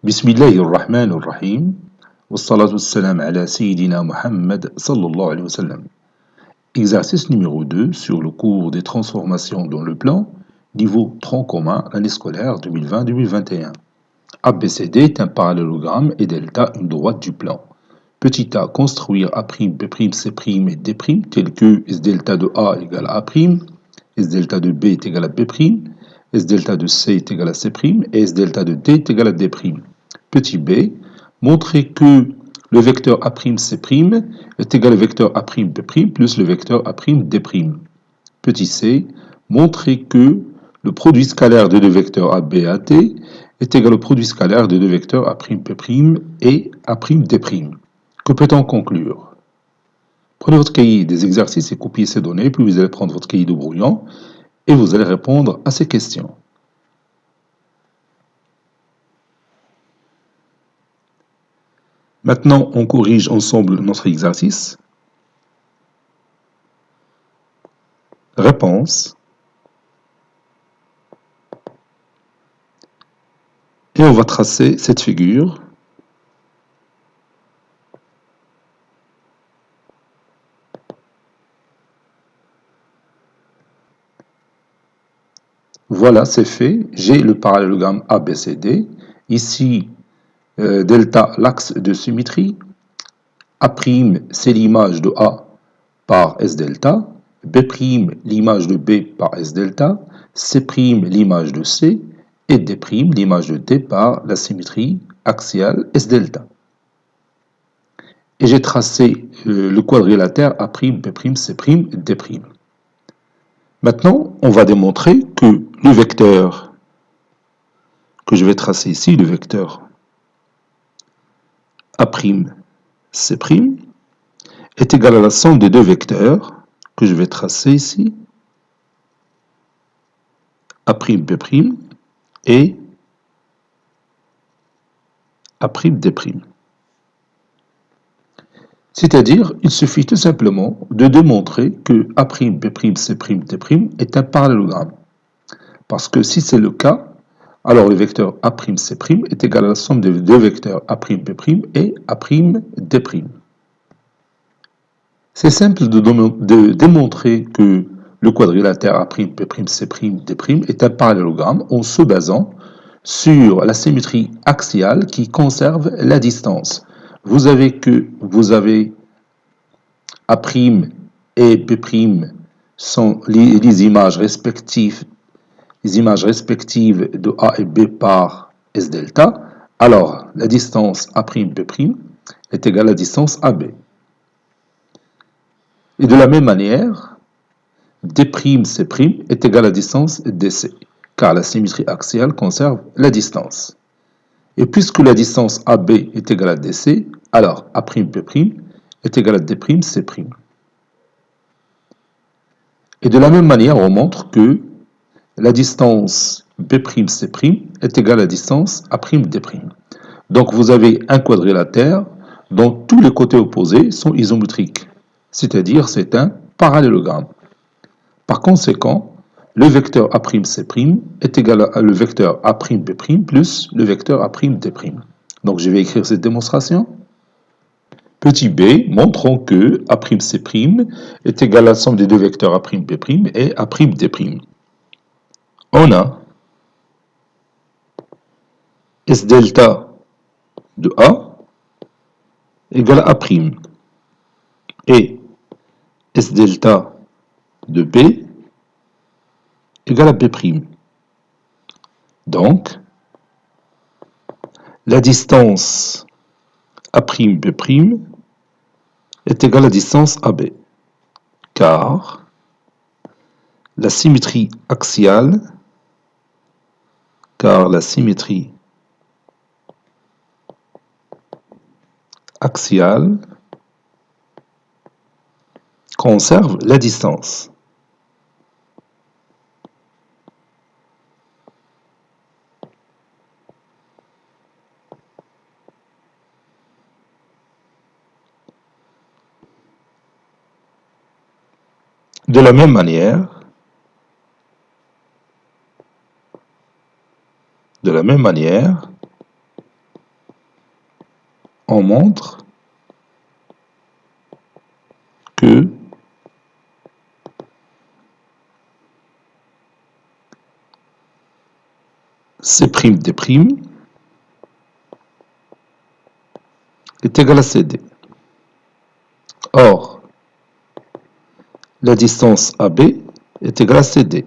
بسم الله الرحمن الرحيم والصلاة والسلام على سيدنا Muhammad sallallahu alayhi wa sallam. Exercice numéro 2 sur le cours des transformations dans le plan, niveau tronc commun, l'année scolaire 2020-2021. ABCD est un parallélogramme et delta une droite du plan. Petit a, construire A', B', C' et D', tel que S delta de A égale à A', S delta de B est égal à B', S delta de C est égal à C' et S delta de D est égal à D'. Petit b, montrer que le vecteur A'C' est égal au vecteur A'B' plus le vecteur A'D'. Petit c, montrer que le produit scalaire de deux vecteurs AB et AT est égal au produit scalaire de deux vecteurs A'B' et A'D'. Que peut-on conclure? Prenez votre cahier des exercices et copiez ces données, puis vous allez prendre votre cahier de brouillon et vous allez répondre à ces questions. Maintenant, on corrige ensemble notre exercice. Réponse. Et on va tracer cette figure. Voilà, c'est fait. J'ai le parallélogramme ABCD. Ici, delta, l'axe de symétrie. A', c'est l'image de A par S delta. B', l'image de B par S delta. C', l'image de C. Et D', l'image de D par la symétrie axiale S delta. Et j'ai tracé le quadrilatère A', B', C', D'. Maintenant, on va démontrer que le vecteur que je vais tracer ici, le vecteur A'C' est égal à la somme des deux vecteurs que je vais tracer ici, A'B' et A'D'. C'est-à-dire, il suffit tout simplement de démontrer que A'B', C', D' est un parallélogramme. Parce que si c'est le cas, alors le vecteur A'C' est égal à la somme des deux vecteurs A'B' et A'D'. C'est simple de démontrer que le quadrilatère A'B', C', D' est un parallélogramme en se basant sur la symétrie axiale qui conserve la distance. Vous avez A' et B' sont les images respectives de A et B par S delta, alors la distance A'B' est égale à la distance AB. Et de la même manière, D', C' est égal à la distance DC, car la symétrie axiale conserve la distance. Et puisque la distance AB est égale à DC, alors A'B' est égal à D', C'. Et de la même manière, on montre que la distance B', C' est égale à la distance A'D'. Donc vous avez un quadrilatère dont tous les côtés opposés sont isométriques, c'est-à-dire c'est un parallélogramme. Par conséquent, le vecteur A'C' est égal à le vecteur A'B' plus le vecteur A'D'. Donc je vais écrire cette démonstration. Petit b, montrons que A'C' est égal à la somme des deux vecteurs A'B' et A'D'. On a S delta de A égale à A' et S delta de B égale à B'. Donc, la distance A'B' est égale à la distance AB, car la symétrie axiale conserve la distance. De la même manière, on montre que C'D' est égal à CD. Or, la distance AB est égale à CD,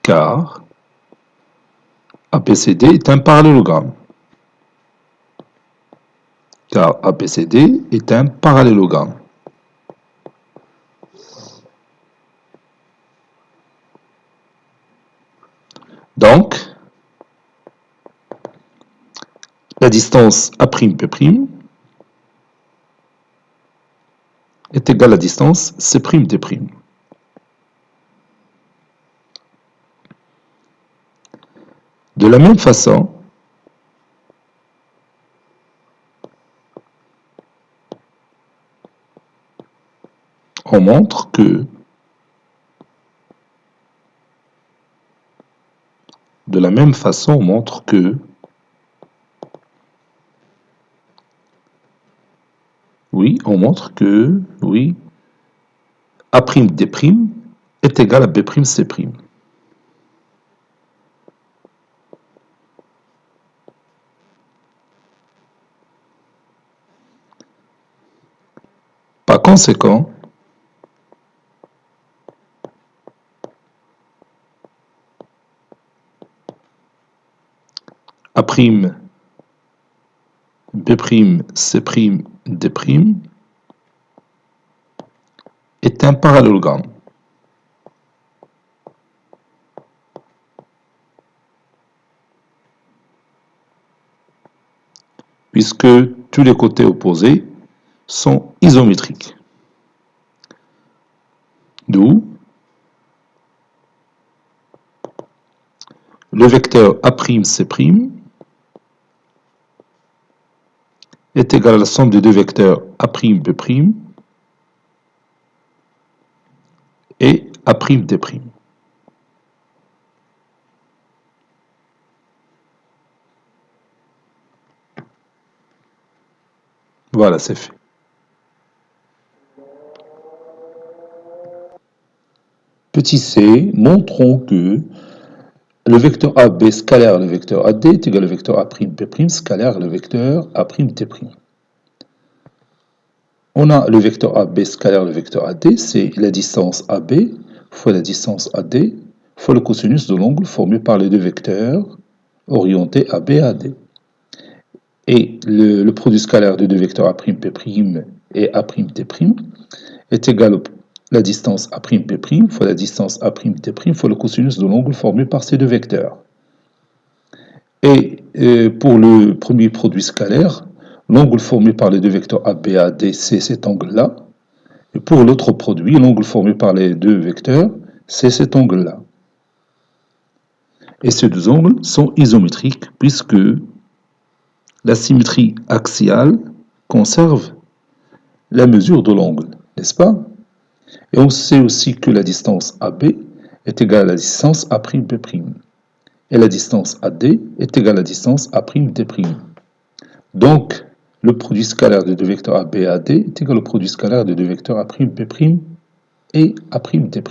car ABCD est un parallélogramme. Car ABCD est un parallélogramme. Donc, la distance A'P' est égale à la distance C'D'. De la même façon, on montre que A'D' est égal à B'C'. Par conséquent, A'B', C'D' est un parallélogramme. Puisque tous les côtés opposés sont isométriques. D'où le vecteur A'C' est égal à la somme des deux vecteurs A'B' et A'D'. Voilà, c'est fait. Petit c, montrons que le vecteur AB scalaire le vecteur AD est égal au vecteur A'P' scalaire le vecteur A'T'. On a le vecteur AB scalaire le vecteur AD, c'est la distance AB fois la distance AD fois le cosinus de l'angle formé par les deux vecteurs orientés AB et AD. Et le produit scalaire de deux vecteurs A'P' et A'T' est égal à la distance A'P' fois la distance A'T' fois le cosinus de l'angle formé par ces deux vecteurs. Et pour le premier produit scalaire, l'angle formé par les deux vecteurs AB et AD, c'est cet angle-là. Et pour l'autre produit, l'angle formé par les deux vecteurs, c'est cet angle-là. Et ces deux angles sont isométriques puisque la symétrie axiale conserve la mesure de l'angle, n'est-ce pas? Et on sait aussi que la distance AB est égale à la distance A'B'. Et la distance AD est égale à la distance A'D'. Donc, le produit scalaire de deux vecteurs AB et AD est égal au produit scalaire de deux vecteurs A'B' et A'D'.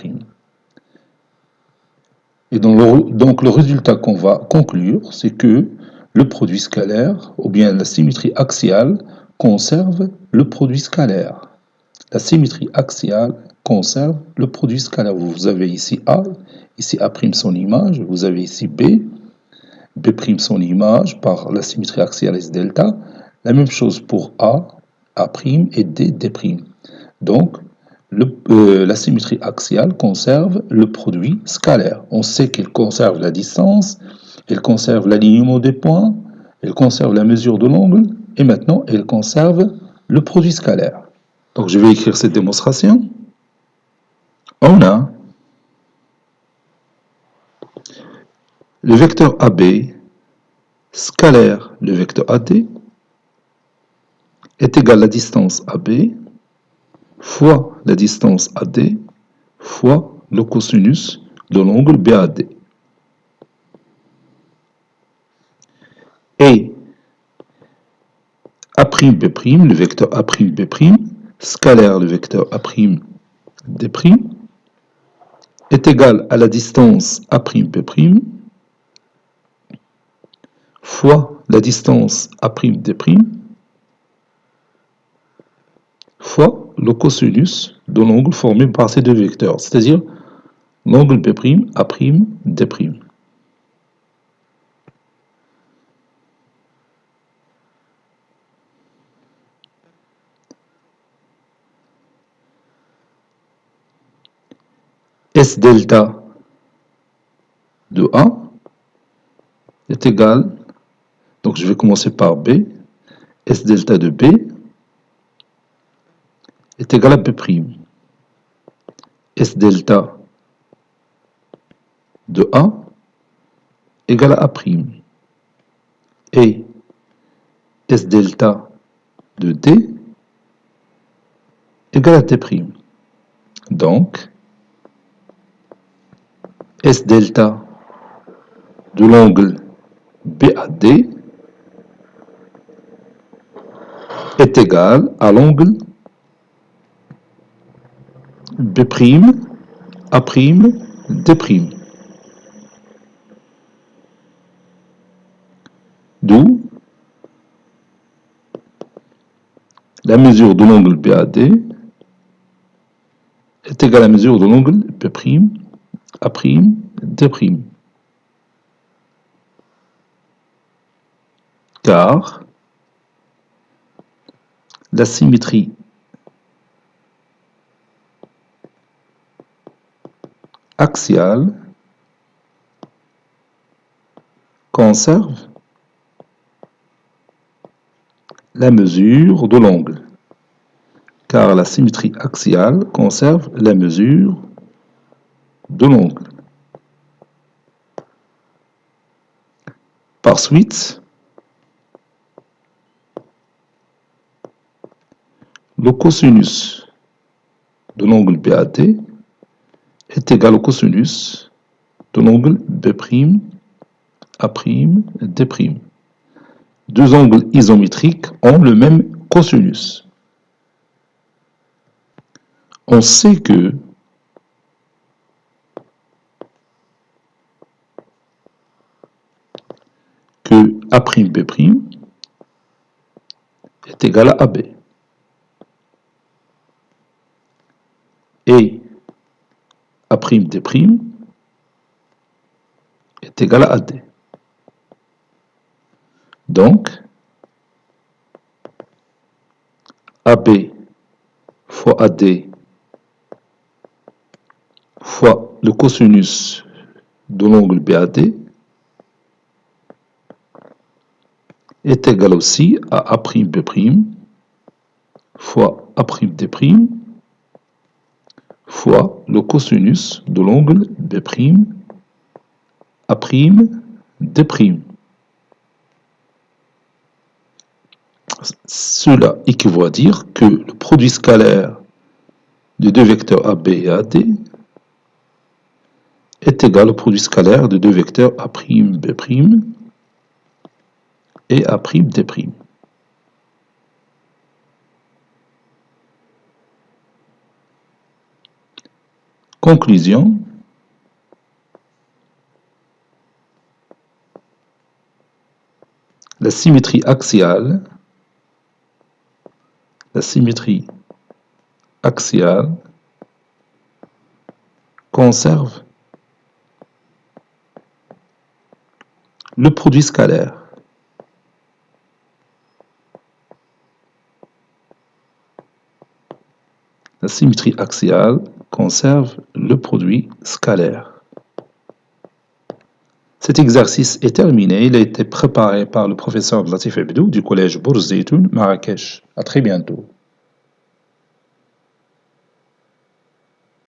Et donc le résultat qu'on va conclure, c'est que le produit scalaire, ou bien la symétrie axiale, conserve le produit scalaire. La symétrie axiale conserve le produit scalaire. Vous avez ici A, ici A' son image, vous avez ici B, B' son image par la symétrie axiale S delta. La même chose pour A, A' et D, D'. Donc, la symétrie axiale conserve le produit scalaire. On sait qu'elle conserve la distance, elle conserve l'alignement des points, elle conserve la mesure de l'angle, et maintenant elle conserve le produit scalaire. Donc je vais écrire cette démonstration. On a le vecteur AB scalaire le vecteur AD est égal à la distance AB fois la distance AD fois le cosinus de l'angle BAD. Et A' A'B', le vecteur A'B', scalaire le vecteur A'D', est égal à la distance A'B' fois la distance A'D' fois le cosinus de l'angle formé par ces deux vecteurs, c'est-à-dire l'angle B', A'D'. S delta de A est égal, donc je vais commencer par B, S delta de B est égal à B'. S delta de A égale à A'. Et S delta de D égale à D'. Donc, S delta de l'angle BAD est égal à l'angle B', A'D'. D'où la mesure de l'angle BAD est égale à la mesure de l'angle B', A'D'. Car la symétrie axiale conserve la mesure de l'angle. Car la symétrie axiale conserve la mesure de l'angle. Par suite, le cosinus de l'angle BAD est égal au cosinus de l'angle B', A'D'. Deux angles isométriques ont le même cosinus. On sait que A'B' est égal à AB. Et A'D' est égal à AD. Donc, AB fois AD fois le cosinus de l'angle BAD est égal aussi à A'B' fois A'D' fois le cosinus de l'angle B', A'D'. Cela équivaut à dire que le produit scalaire des deux vecteurs AB et AD est égal au produit scalaire de deux vecteurs A'B' et A'D'. Conclusion. La symétrie axiale conserve le produit scalaire. La symétrie axiale conserve le produit scalaire. Cet exercice est terminé. Il a été préparé par le professeur Latif Abdou du collège Bourz Zeytoun, Marrakech. À très bientôt.